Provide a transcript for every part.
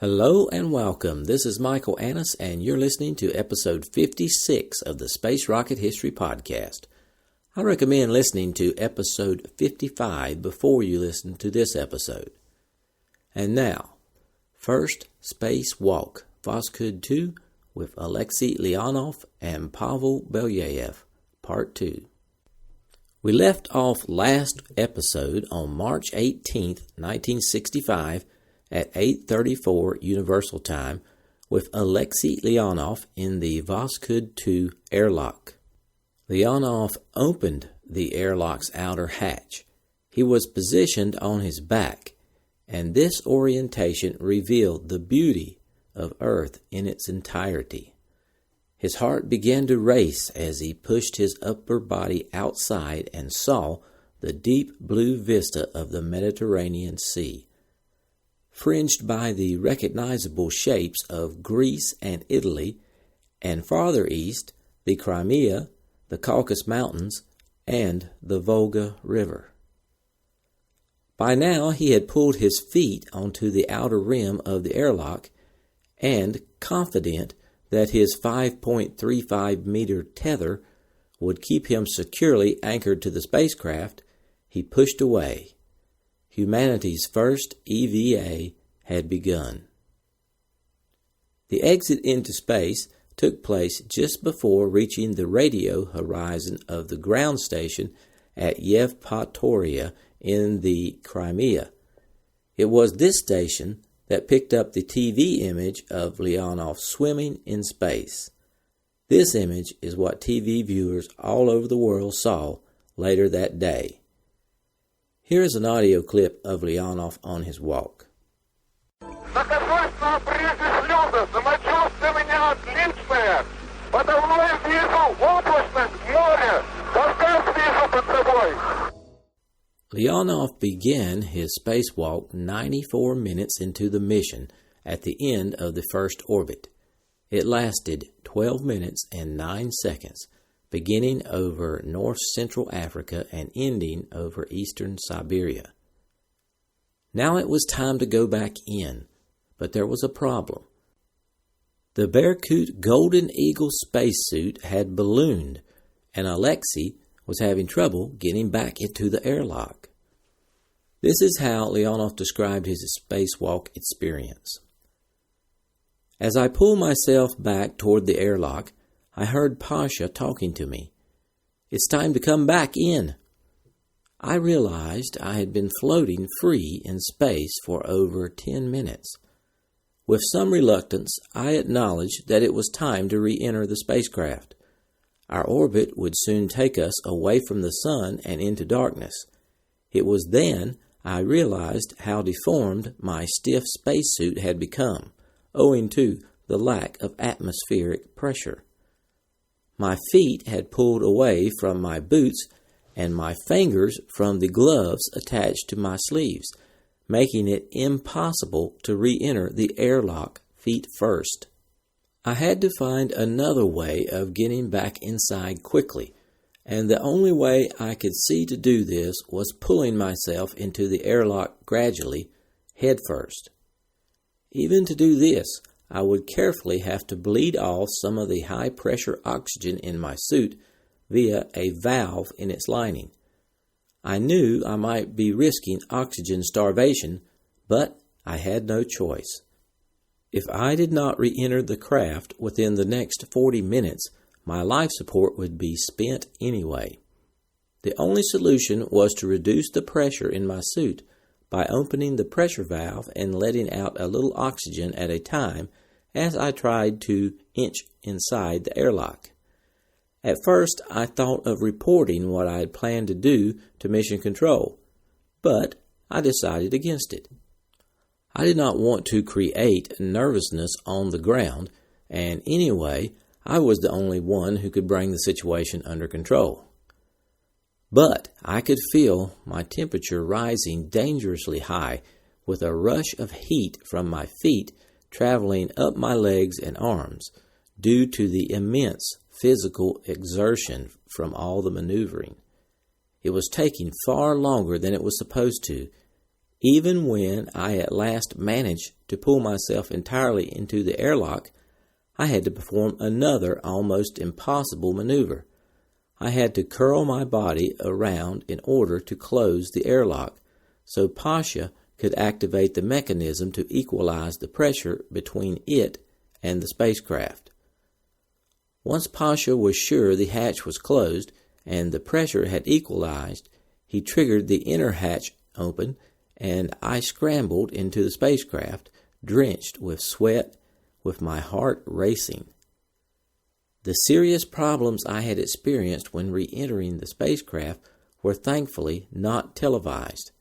Hello and welcome. This is Michael Annis, and you're listening to episode 56 of the Space Rocket History Podcast. I recommend listening to episode 55 before you listen to this episode. And now, first Space Walk, Voskhod 2 with Alexei Leonov and Pavel Belyayev, Part 2. We left off last episode on March 18, 1965, at 8:34 Universal Time with Alexei Leonov in the Voskhod 2 airlock. Leonov opened the airlock's outer hatch. He was positioned on his back, and this orientation revealed the beauty of Earth in its entirety. His heart began to race as he pushed his upper body outside and saw the deep blue vista of the Mediterranean Sea, fringed by the recognizable shapes of Greece and Italy, and farther east, the Crimea, the Caucasus Mountains, and the Volga River. By now he had pulled his feet onto the outer rim of the airlock, and, confident that his 5.35-meter tether would keep him securely anchored to the spacecraft, he pushed away. Humanity's first EVA had begun. The exit into space took place just before reaching the radio horizon of the ground station at Yevpatoria in the Crimea. It was this station that picked up the TV image of Leonov swimming in space. This image is what TV viewers all over the world saw later that day. Here is an audio clip of Leonov on his walk. Нахожусь на обрыве шлюза, самочувствие отличное, потому вижу облачность моря, Кавказ вижу под собой. Leonov began his spacewalk 94 minutes into the mission at the end of the first orbit. It lasted 12 minutes and 9 seconds, beginning over north-central Africa and ending over eastern Siberia. Now it was time to go back in, but there was a problem. The Berkut Golden Eagle spacesuit had ballooned, and Alexei was having trouble getting back into the airlock. This is how Leonov described his spacewalk experience. As I pulled myself back toward the airlock, I heard Pasha talking to me. "It's time to come back in." I realized I had been floating free in space for over 10 minutes. With some reluctance, I acknowledged that it was time to re-enter the spacecraft. Our orbit would soon take us away from the sun and into darkness. It was then I realized how deformed my stiff spacesuit had become, owing to the lack of atmospheric pressure. My feet had pulled away from my boots and my fingers from the gloves attached to my sleeves, making it impossible to re-enter the airlock feet first. I had to find another way of getting back inside quickly, and the only way I could see to do this was pulling myself into the airlock gradually, head first. Even to do this, I would carefully have to bleed off some of the high-pressure oxygen in my suit via a valve in its lining. I knew I might be risking oxygen starvation, but I had no choice. If I did not re-enter the craft within the next 40 minutes, my life support would be spent anyway. The only solution was to reduce the pressure in my suit by opening the pressure valve and letting out a little oxygen at a time as I tried to inch inside the airlock. At first, I thought of reporting what I had planned to do to Mission Control, but I decided against it. I did not want to create nervousness on the ground, and anyway, I was the only one who could bring the situation under control. But I could feel my temperature rising dangerously high, with a rush of heat from my feet traveling up my legs and arms, due to the immense physical exertion from all the maneuvering. It was taking far longer than it was supposed to, even when I at last managed to pull myself entirely into the airlock, I had to perform another almost impossible maneuver. I had to curl my body around in order to close the airlock, so Pasha could activate the mechanism to equalize the pressure between it and the spacecraft. Once Pasha was sure the hatch was closed and the pressure had equalized, he triggered the inner hatch open, and I scrambled into the spacecraft, drenched with sweat, with my heart racing. The serious problems I had experienced when re-entering the spacecraft were thankfully not televised.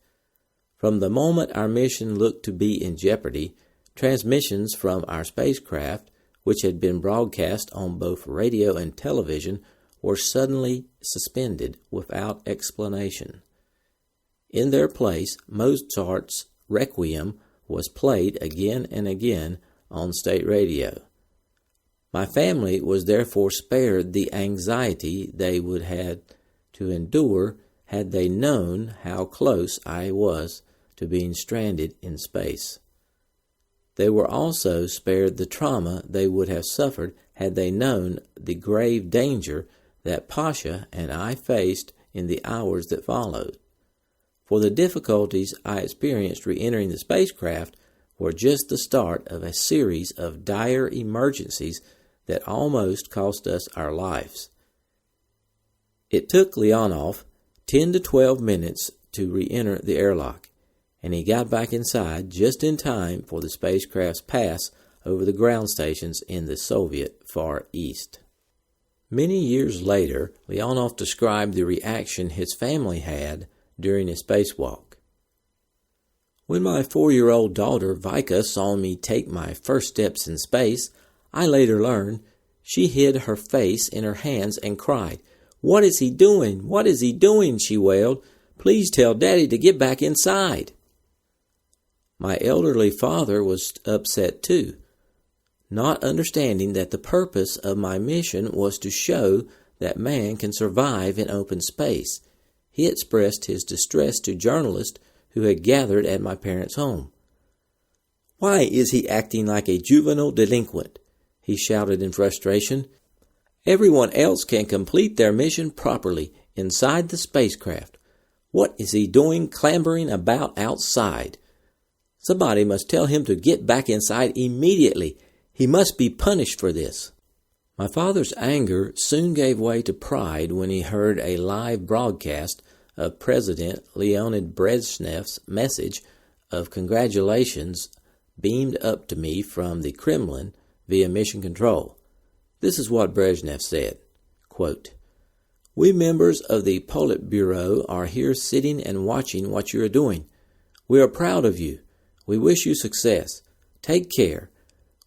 From the moment our mission looked to be in jeopardy, transmissions from our spacecraft, which had been broadcast on both radio and television, were suddenly suspended without explanation. In their place, Mozart's Requiem was played again and again on state radio. My family was therefore spared the anxiety they would have to endure had they known how close I was to being stranded in space. They were also spared the trauma they would have suffered had they known the grave danger that Pasha and I faced in the hours that followed. For the difficulties I experienced re-entering the spacecraft were just the start of a series of dire emergencies that almost cost us our lives. It took Leonov 10 to 12 minutes to re-enter the airlock, and he got back inside just in time for the spacecraft's pass over the ground stations in the Soviet Far East. Many years later, Leonov described the reaction his family had during his spacewalk. When my 4-year-old daughter Vika saw me take my first steps in space, I later learned she hid her face in her hands and cried, "What is he doing? What is he doing?" she wailed. "Please tell Daddy to get back inside." My elderly father was upset too, not understanding that the purpose of my mission was to show that man can survive in open space. He expressed his distress to journalists who had gathered at my parents' home. "Why is he acting like a juvenile delinquent?" he shouted in frustration. "Everyone else can complete their mission properly inside the spacecraft. What is he doing clambering about outside? Somebody must tell him to get back inside immediately. He must be punished for this." My father's anger soon gave way to pride when he heard a live broadcast of President Leonid Brezhnev's message of congratulations beamed up to me from the Kremlin via Mission Control. This is what Brezhnev said, quote, "We members of the Politburo are here sitting and watching what you are doing. We are proud of you. We wish you success. Take care.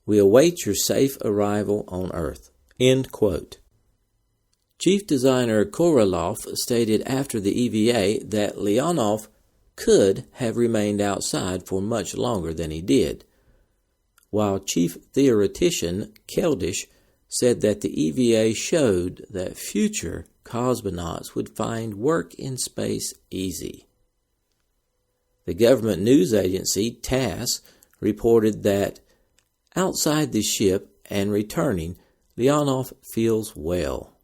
We await your safe arrival on Earth." End quote. Chief designer Korolev stated after the EVA that Leonov could have remained outside for much longer than he did, while chief theoretician Keldysh said that the EVA showed that future cosmonauts would find work in space easy. The government news agency TASS reported that outside the ship and returning, Leonov feels well.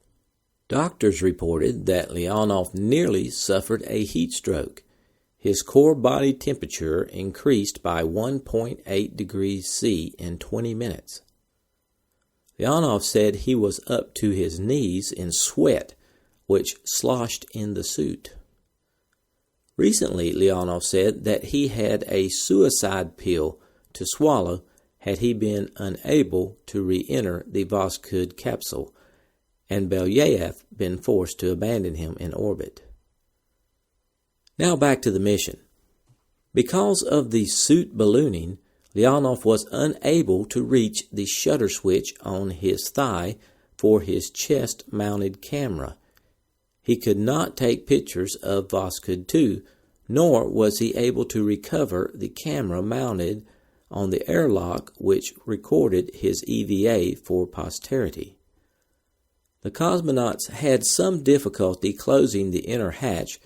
Doctors reported that Leonov nearly suffered a heat stroke. His core body temperature increased by 1.8 degrees C in 20 minutes. Leonov said he was up to his knees in sweat, which sloshed in the suit. Recently, Leonov said that he had a suicide pill to swallow had he been unable to re-enter the Voskhod capsule, and Belyayev been forced to abandon him in orbit. Now back to the mission. Because of the suit ballooning, Leonov was unable to reach the shutter switch on his thigh for his chest-mounted camera. He could not take pictures of Voskhod 2, nor was he able to recover the camera mounted on the airlock which recorded his EVA for posterity. The cosmonauts had some difficulty closing the inner hatch,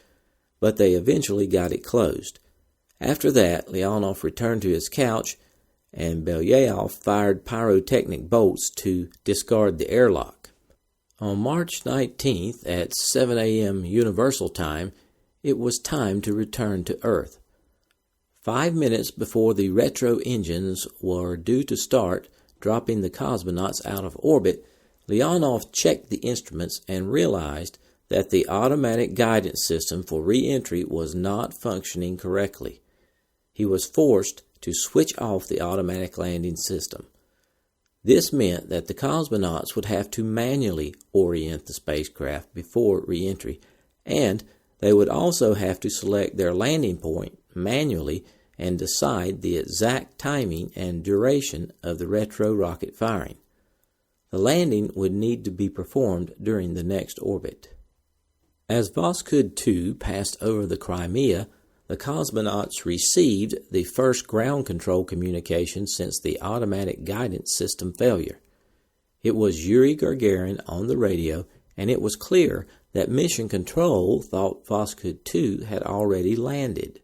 but they eventually got it closed. After that, Leonov returned to his couch and Belyayev fired pyrotechnic bolts to discard the airlock. On March 19th at 7 a.m. Universal Time, it was time to return to Earth. 5 minutes before the retro engines were due to start, dropping the cosmonauts out of orbit, Leonov checked the instruments and realized that the automatic guidance system for re-entry was not functioning correctly. He was forced to switch off the automatic landing system. This meant that the cosmonauts would have to manually orient the spacecraft before re-entry, and they would also have to select their landing point manually and decide the exact timing and duration of the retro rocket firing. The landing would need to be performed during the next orbit. As Voskhod 2 passed over the Crimea, the cosmonauts received the first ground control communication since the automatic guidance system failure. It was Yuri Gagarin on the radio, and it was clear that Mission Control thought Voskhod 2 had already landed.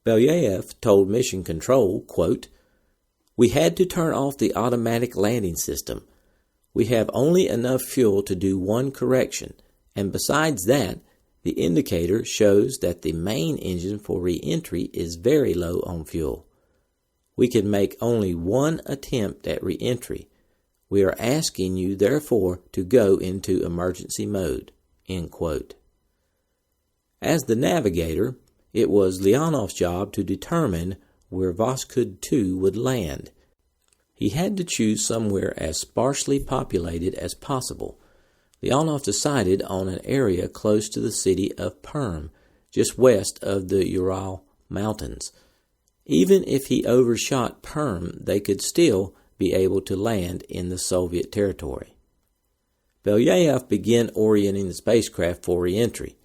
Belyayev told Mission Control, quote, "We had to turn off the automatic landing system. We have only enough fuel to do one correction, and besides that, the indicator shows that the main engine for re-entry is very low on fuel. We can make only one attempt at re-entry. We are asking you, therefore, to go into emergency mode." End quote. As the navigator, it was Leonov's job to determine where Voskhod 2 would land. He had to choose somewhere as sparsely populated as possible. Leonov decided on an area close to the city of Perm, just west of the Ural Mountains. Even if he overshot Perm, they could still be able to land in the Soviet territory. Belyayev began orienting the spacecraft for re-entry.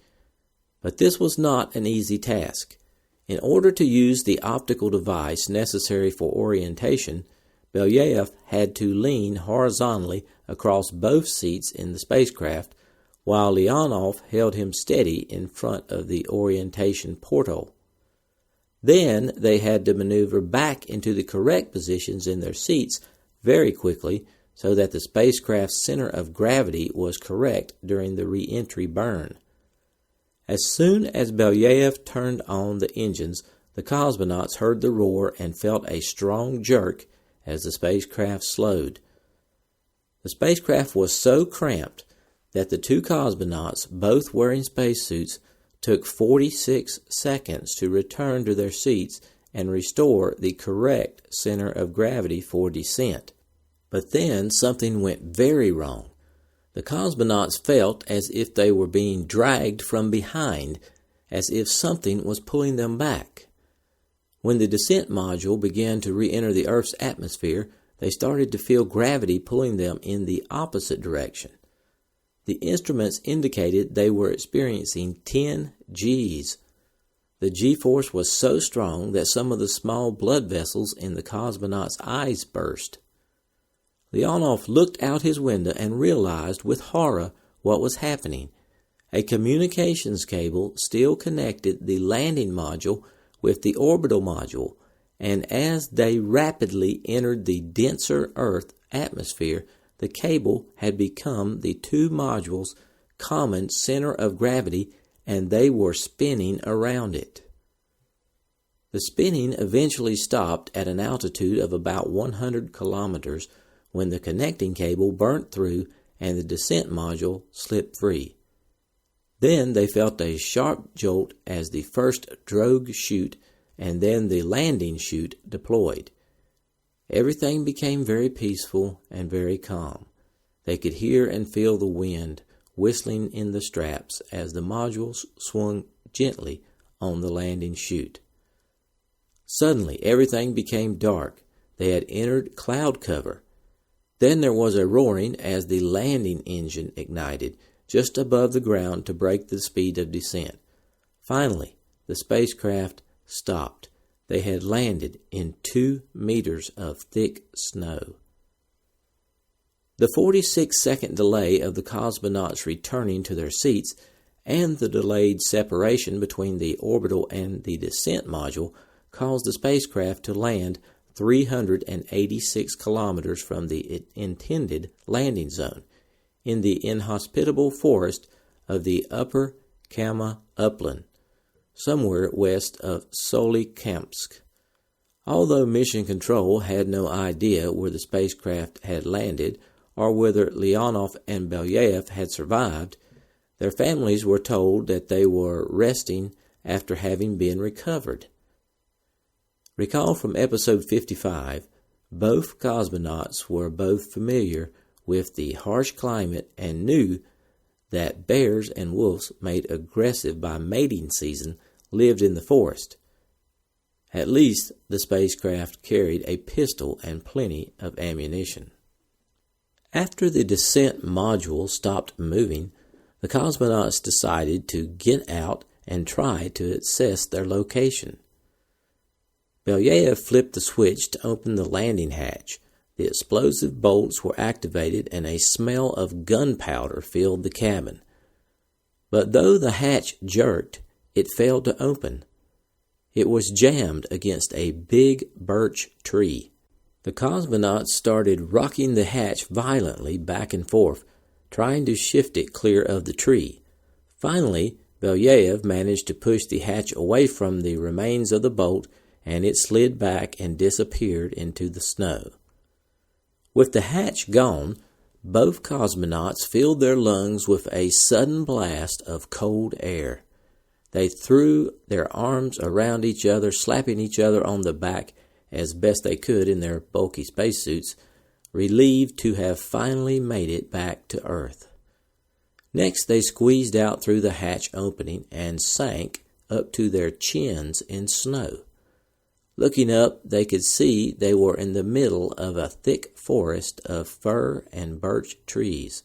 But this was not an easy task. In order to use the optical device necessary for orientation, Belyayev had to lean horizontally across both seats in the spacecraft, while Leonov held him steady in front of the orientation porthole. Then they had to maneuver back into the correct positions in their seats very quickly so that the spacecraft's center of gravity was correct during the re-entry burn. As soon as Belyayev turned on the engines, the cosmonauts heard the roar and felt a strong jerk as the spacecraft slowed. The spacecraft was so cramped that the two cosmonauts, both wearing spacesuits, took 46 seconds to return to their seats and restore the correct center of gravity for descent. But then something went very wrong. The cosmonauts felt as if they were being dragged from behind, as if something was pulling them back. When the descent module began to re-enter the Earth's atmosphere, they started to feel gravity pulling them in the opposite direction. The instruments indicated they were experiencing 10 Gs. The G-force was so strong that some of the small blood vessels in the cosmonauts' eyes burst. Leonov looked out his window and realized with horror what was happening. A communications cable still connected the landing module with the orbital module, and as they rapidly entered the denser Earth atmosphere, the cable had become the two modules' common center of gravity, and they were spinning around it. The spinning eventually stopped at an altitude of about 100 kilometers when the connecting cable burnt through and the descent module slipped free. Then they felt a sharp jolt as the first drogue chute and then the landing chute deployed. Everything became very peaceful and very calm. They could hear and feel the wind whistling in the straps as the modules swung gently on the landing chute. Suddenly, everything became dark. They had entered cloud cover. Then there was a roaring as the landing engine ignited just above the ground to break the speed of descent. Finally, the spacecraft stopped. They had landed in 2 meters of thick snow. The 46-second delay of the cosmonauts returning to their seats and the delayed separation between the orbital and the descent module caused the spacecraft to land 386 kilometers from the intended landing zone in the inhospitable forest of the Upper Kama upland, somewhere west of Solikamsk. Although Mission Control had no idea where the spacecraft had landed or whether Leonov and Belyayev had survived, their families were told that they were resting after having been recovered. Recall from episode 55, both cosmonauts were both familiar with the harsh climate and knew that bears and wolves, made aggressive by mating season, lived in the forest. At least the spacecraft carried a pistol and plenty of ammunition. After the descent module stopped moving, the cosmonauts decided to get out and try to assess their location. Belyayev flipped the switch to open the landing hatch. The explosive bolts were activated and a smell of gunpowder filled the cabin. But though the hatch jerked, it failed to open. It was jammed against a big birch tree. The cosmonauts started rocking the hatch violently back and forth, trying to shift it clear of the tree. Finally, Belyayev managed to push the hatch away from the remains of the bolt, and it slid back and disappeared into the snow. With the hatch gone, both cosmonauts filled their lungs with a sudden blast of cold air. They threw their arms around each other, slapping each other on the back as best they could in their bulky spacesuits, relieved to have finally made it back to Earth. Next, they squeezed out through the hatch opening and sank up to their chins in snow. Looking up, they could see they were in the middle of a thick forest of fir and birch trees.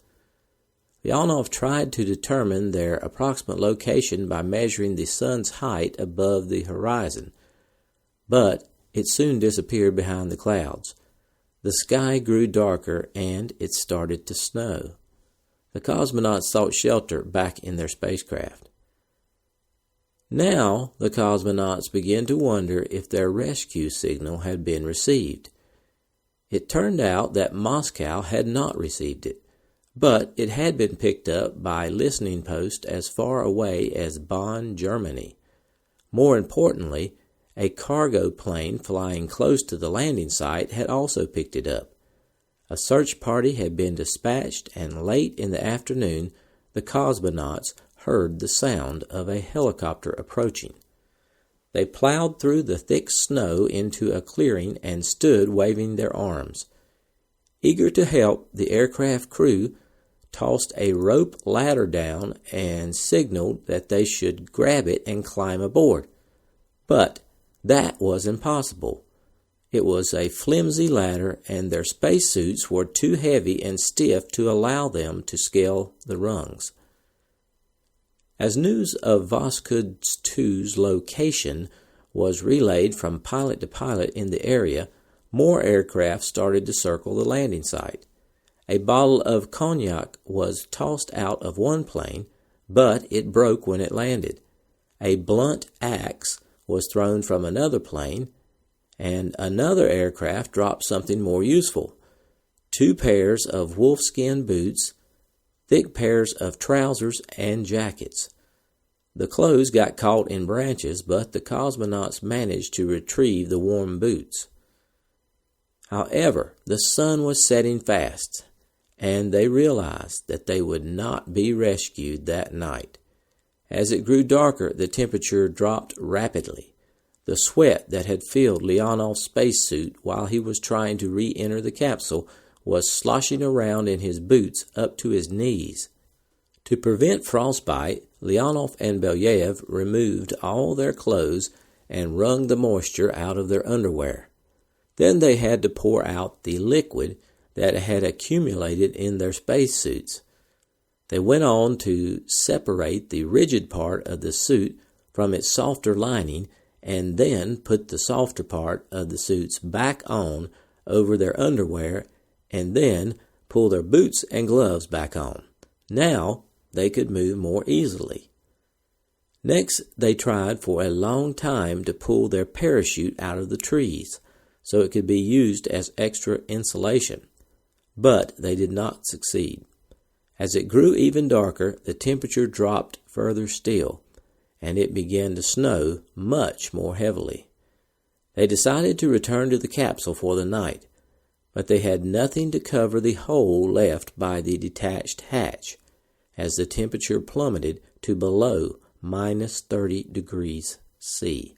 Leonov tried to determine their approximate location by measuring the sun's height above the horizon, but it soon disappeared behind the clouds. The sky grew darker and it started to snow. The cosmonauts sought shelter back in their spacecraft. Now the cosmonauts began to wonder if their rescue signal had been received. It turned out that Moscow had not received it, but it had been picked up by listening posts as far away as Bonn, Germany. More importantly, a cargo plane flying close to the landing site had also picked it up. A search party had been dispatched, and late in the afternoon, the cosmonauts heard the sound of a helicopter approaching. They plowed through the thick snow into a clearing and stood waving their arms. Eager to help, the aircraft crew tossed a rope ladder down and signaled that they should grab it and climb aboard. But that was impossible. It was a flimsy ladder, and their spacesuits were too heavy and stiff to allow them to scale the rungs. As news of Voskhod 2's location was relayed from pilot to pilot in the area, more aircraft started to circle the landing site. A bottle of cognac was tossed out of one plane, but it broke when it landed. A blunt axe was thrown from another plane, and another aircraft dropped something more useful: 2 pairs of wolfskin boots, thick pairs of trousers, and jackets. The clothes got caught in branches, but the cosmonauts managed to retrieve the warm boots. However, the sun was setting fast, and they realized that they would not be rescued that night. As it grew darker, the temperature dropped rapidly. The sweat that had filled Leonov's spacesuit while he was trying to re-enter the capsule was sloshing around in his boots up to his knees. To prevent frostbite, Leonov and Belyayev removed all their clothes and wrung the moisture out of their underwear. Then they had to pour out the liquid that had accumulated in their spacesuits. They went on to separate the rigid part of the suit from its softer lining, and then put the softer part of the suits back on over their underwear, and then pull their boots and gloves back on. Now they could move more easily. Next, they tried for a long time to pull their parachute out of the trees. so it could be used as extra insulation. But they did not succeed. As it grew even darker, the temperature dropped further still, and it began to snow much more heavily. They decided to return to the capsule for the night, but they had nothing to cover the hole left by the detached hatch, as the temperature plummeted to below minus 30 degrees C.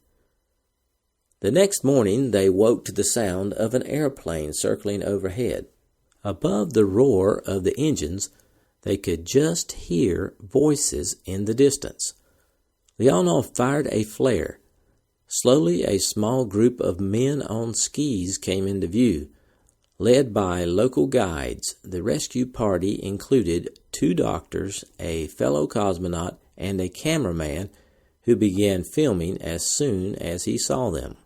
The next morning they woke to the sound of an airplane circling overhead. Above the roar of the engines, they could just hear voices in the distance. Leonov fired a flare. Slowly a small group of men on skis came into view. Led by local guides, the rescue party included 2 doctors, a fellow cosmonaut, and a cameraman who began filming as soon as he saw them.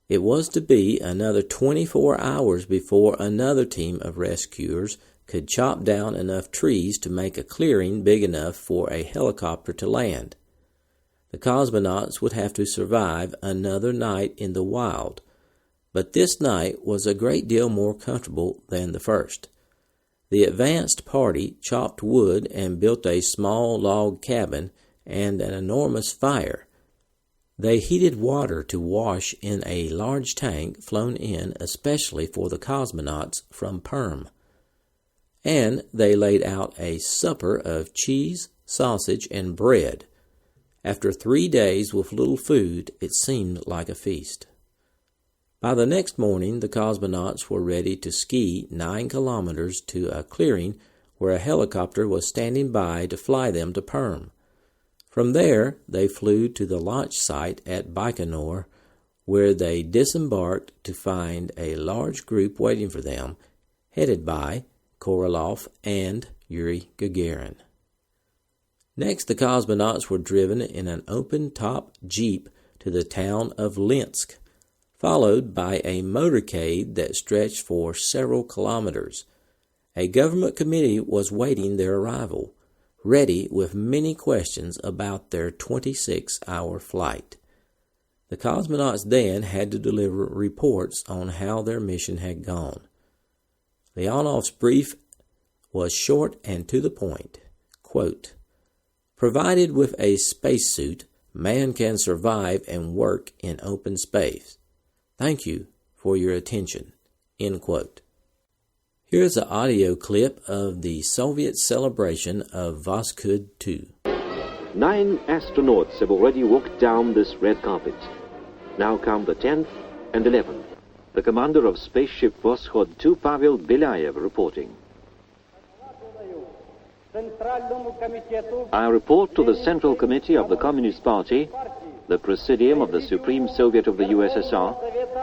It was to be another 24 hours before another team of rescuers could chop down enough trees to make a clearing big enough for a helicopter to land. The cosmonauts would have to survive another night in the wild, but this night was a great deal more comfortable than the first. The advanced party chopped wood and built a small log cabin and an enormous fire. They heated water to wash in a large tank flown in especially for the cosmonauts from Perm. And they laid out a supper of cheese, sausage, and bread. After 3 days with little food, it seemed like a feast. By the next morning, the cosmonauts were ready to ski 9 kilometers to a clearing where a helicopter was standing by to fly them to Perm. From there, they flew to the launch site at Baikonur, where they disembarked to find a large group waiting for them, headed by Korolev and Yuri Gagarin. Next, the cosmonauts were driven in an open-top jeep to the town of Linsk, followed by a motorcade that stretched for several kilometers. A government committee was waiting their arrival, ready with many questions about their 26-hour flight. The cosmonauts then had to deliver reports on how their mission had gone. Leonov's brief was short and to the point. Quote, "Provided with a spacesuit, man can survive and work in open space. Thank you for your attention." End quote. Here's an audio clip of the Soviet celebration of Voskhod 2. 9 astronauts have already walked down this red carpet. Now come the 10th and 11th. The commander of spaceship Voskhod 2, Pavel Belyayev, reporting. I report to the Central Committee of the Communist Party, the Presidium of the Supreme Soviet of the USSR,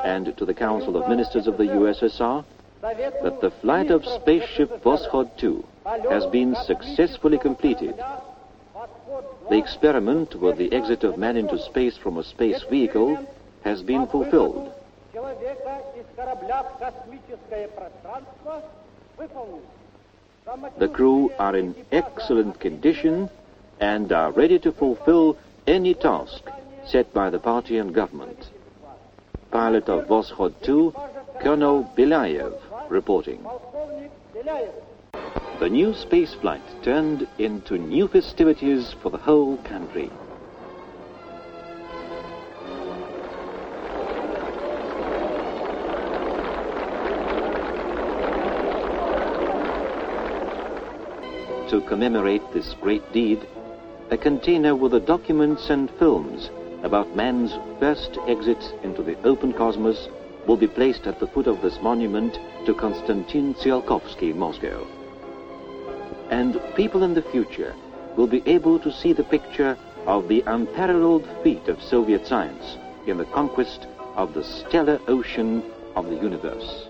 and to the Council of Ministers of the USSR, that the flight of spaceship Voskhod 2 has been successfully completed. The experiment with the exit of man into space from a space vehicle has been fulfilled. The crew are in excellent condition and are ready to fulfill any task set by the party and government. Pilot of Voskhod 2, Colonel Belyayev, reporting. The new space flight turned into new festivities for the whole country. To commemorate this great deed, a container with the documents and films about man's first exit into the open cosmos will be placed at the foot of this monument to Konstantin Tsiolkovsky in Moscow. And people in the future will be able to see the picture of the unparalleled feat of Soviet science in the conquest of the stellar ocean of the universe.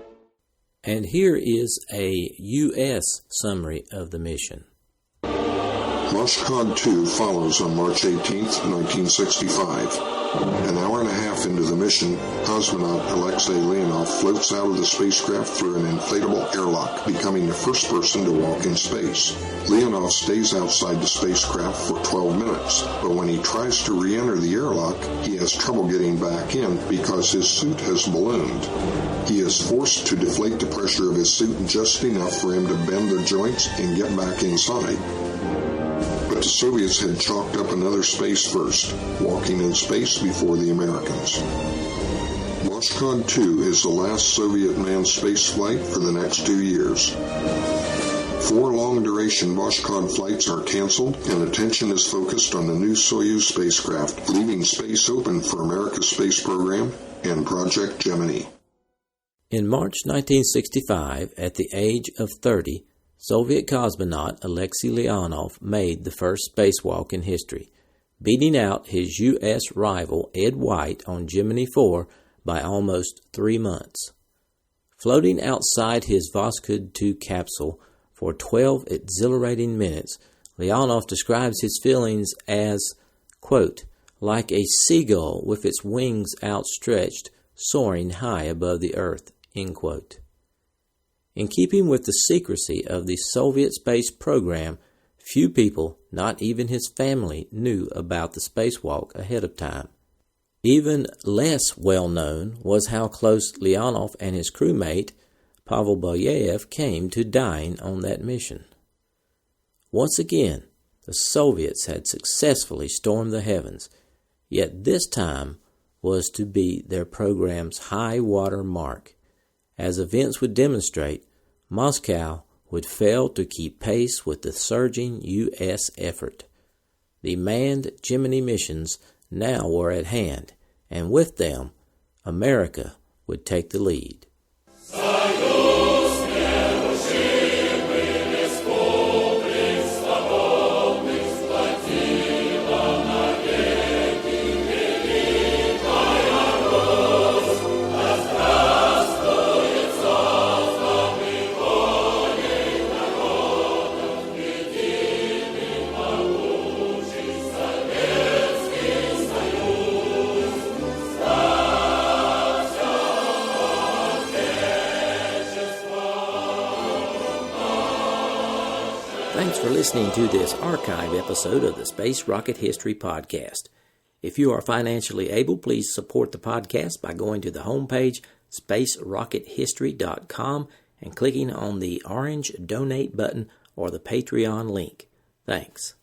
And here is a U.S. summary of the mission. Voskhod 2 follows on March 18, 1965. An hour and a half into the mission, cosmonaut Alexei Leonov floats out of the spacecraft through an inflatable airlock, becoming the first person to walk in space. Leonov stays outside the spacecraft for 12 minutes, but when he tries to re-enter the airlock, he has trouble getting back in because his suit has ballooned. He is forced to deflate the pressure of his suit just enough for him to bend the joints and get back inside. But the Soviets had chalked up another space first, walking in space before the Americans. Voskhod 2 is the last Soviet manned space flight for the next 2 years. 4 long-duration Voskhod flights are canceled, and attention is focused on the new Soyuz spacecraft, leaving space open for America's space program and Project Gemini. In March 1965, at the age of 30, Soviet cosmonaut Alexei Leonov made the first spacewalk in history, beating out his U.S. rival Ed White on Gemini 4 by almost 3 months. Floating outside his Voskhod 2 capsule for 12 exhilarating minutes, Leonov describes his feelings as, quote, like a seagull with its wings outstretched, soaring high above the earth, end quote. In keeping with the secrecy of the Soviet space program, few people, not even his family, knew about the spacewalk ahead of time. Even less well known was how close Leonov and his crewmate, Pavel Belyayev, came to dying on that mission. Once again, the Soviets had successfully stormed the heavens, yet this time was to be their program's high water mark. As events would demonstrate, Moscow would fail to keep pace with the surging U.S. effort. The manned Gemini missions now were at hand, and with them, America would take the lead. Thanks for listening to this archive episode of the Space Rocket History Podcast. If you are financially able, please support the podcast by going to the homepage, spacerockethistory.com, and clicking on the orange Donate button or the Patreon link. Thanks.